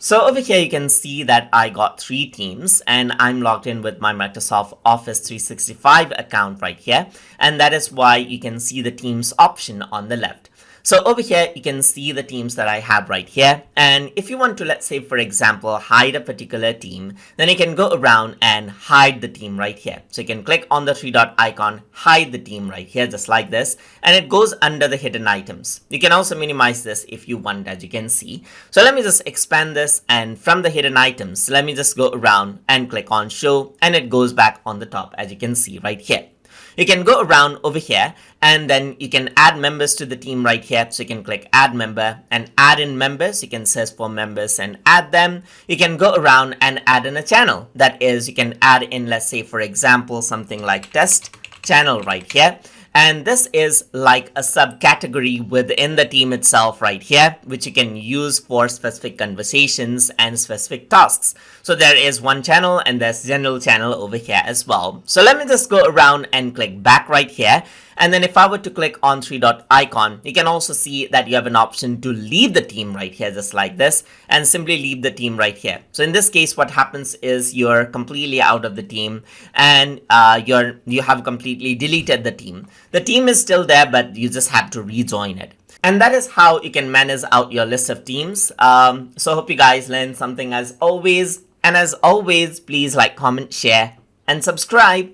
So over here, you can see that I got 3 teams and I'm logged in with my Microsoft Office 365 account right here. And that is why you can see the teams option on the left. So over here, you can see the teams that I have right here. And if you want to, let's say, for example, hide a particular team, then you can go around and hide the team right here. So you can click on the 3 dot icon, hide the team right here, just like this. And it goes under the hidden items. You can also minimize this if you want, as you can see. So let me just expand this. And from the hidden items, let me just go around and click on show. And it goes back on the top, as you can see right here. You can go around over here and then you can add members to the team right here. So you can click add member and add in members. You can search for members and add them. You can go around and add in a channel. That is, you can add in, let's say, for example, something like test channel right here. And this is like a subcategory within the team itself right here, which you can use for specific conversations and specific tasks. So there is one channel and there's general channel over here as well. So let me just go around and click back right here. And then if I were to click on 3 dot icon, you can also see that you have an option to leave the team right here, just like this, and simply leave the team right here. So in this case, what happens is you're completely out of the team and you have completely deleted the team. The team is still there, but you just have to rejoin it. And that is how you can manage out your list of teams. So hope you guys learned something as always. And as always, please like, comment, share, and subscribe.